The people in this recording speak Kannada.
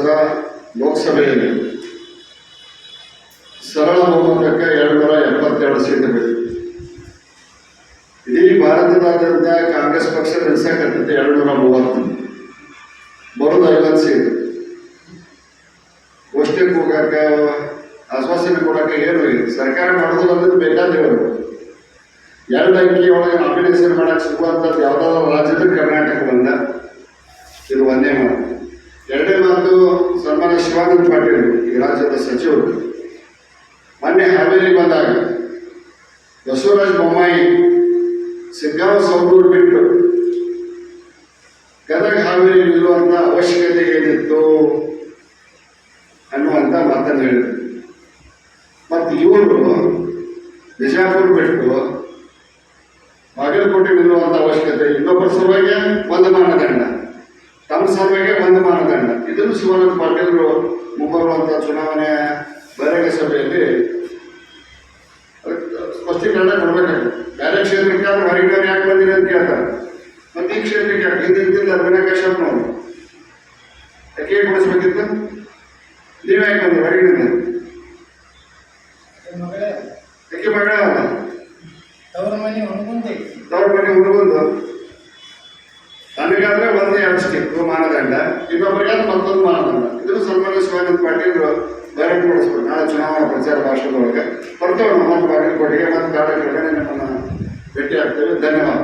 ಸದಸ್ಯರ ಲೋಕಸಭೆಯಲ್ಲಿ ಸರಳ ಬಹುಮತಕ್ಕೆ 272 ಸೀಟುಗಳು. ಇಡೀ ಭಾರತದಾದ್ಯಂತ ಕಾಂಗ್ರೆಸ್ ಪಕ್ಷ ನಡೆಸಕತ್ತೈತೆ 230, ಬರೋದು 50 ಸೀಟು. ಗೋಷ್ಠಿ ಹೋಗಕ್ಕೆ ಆಶ್ವಾಸನೆ ಕೊಡಕ್ಕೆ ಏನು ಸರ್ಕಾರ ಮಾಡೋದು ಅನ್ನೋದು ಬೇಕಾದೇವರು. 2 ಅಂಕಿ ಒಳಗೆ ನಾಮಿನೇಷನ್ ಮಾಡಕ್ಕೆ ಸಿಗುವಂಥದ್ದು ಯಾವುದಾದ್ರು ರಾಜ್ಯದ ಕರ್ನಾಟಕ ಬಂದ. ಇದು ಒಂದೇ ಮಾತು. ಎರಡನೇ ಮಾತು, ಸನ್ಮಾನ್ಯ ಶಿವಾನಂದ ಪಾಟೀಲ್ ಈ ರಾಜ್ಯದ ಸಚಿವರು ಮೊನ್ನೆ ಹಾವೇರಿ ಬಂದಾಗ ಬಸವರಾಜ ಬೊಮ್ಮಾಯಿ ಸಿಗ್ಗಾಂವ ಸೌದೂರು ಬಿಟ್ಟು ಗದಗ ಹಾವೇರಿ ನಿಲ್ಲುವಂಥ ಅವಶ್ಯಕತೆ ಏನಿತ್ತು ಅನ್ನುವಂಥ ಮಾತನ್ನು ಹೇಳಿದರು. ಮತ್ತು ಇವರು ಬಿಜಾಪುರ ಬಿಟ್ಟು ಬಾಗಲಕೋಟೆ ನಿಲ್ಲುವಂಥ ಅವಶ್ಯಕತೆ, ಇನ್ನೊಬ್ಬರ ಸಲುವಾಗಿ ಒಂದು ಮಾನದಂಡ, ತಮ್ಮ ಸಲುವಾಗಿ ಒಂದು ಮಾನದಂಡ. ಇದನ್ನು ಶಿವಾನಂದ ಪಾಟೀಲರು ಮುಂಬರುವಂಥ ಚುನಾವಣೆ ಬಹಿರಂಗ ಸಭೆಯಲ್ಲಿ ಸ್ಪಷ್ಟೀಕರಣ ಕೊಡಬೇಕಾಗುತ್ತೆ. ಬೇರೆ ಕ್ಷೇತ್ರಕ್ಕೆ ಆದ್ರೆ ಹೊರಗಿನವ್ರು ಯಾಕೆ ಬಂದಿರಿ ಅಂತ ಕೇಳ್ತಾರೆ. ಮತ್ತು ಈ ಕ್ಷೇತ್ರಕ್ಕೆ ಯಾಕೆ ಹಿಂದಿಲ್ಲ ಅರ್ವಿನ ಕಶ್ಯಪ್ನವರು ಯಾಕೆ ಕೊಡಿಸ್ಬೇಕಿತ್ತು? ನೀವು ಯಾಕೆ ಬಂದ್ರಿ ಹೊರಗಿನಿಂದ? ಯಾಕೆ ಮಗಳಲ್ಲ ತವ್ರ ಮನೆ ಹುಡುಗಂದು ನನಗಾದ್ರೆ ಒಂದೇ ಅಷ್ಟೇ ಮಾನದಂಡ, ಇನ್ನೊಬ್ಬರಿಗಾದ್ರೆ ಮತ್ತೊಂದು ಮಾನದಂಡ. ಇದನ್ನು ಸನ್ಮಾನ್ಯ ಶಿವಾನಂದ ಪಾಟೀಲರು ಬಹಿರಂಗಪಡಿಸ್ಬೇಕು. ನಾಳೆ ಚುನಾವಣಾ ಪ್ರಚಾರ ಭಾಷಣದೊಳಗೆ ಬರ್ತೇವೆ. ಮತ್ತೆ ಬಾಗಲಕೋಟೆಗೆ ಮತ್ತು ಕಾಡಕಡೆಗೆ ನಮ್ಮನ್ನು ಭೇಟಿ ಆಗ್ತೇವೆ. ಧನ್ಯವಾದ.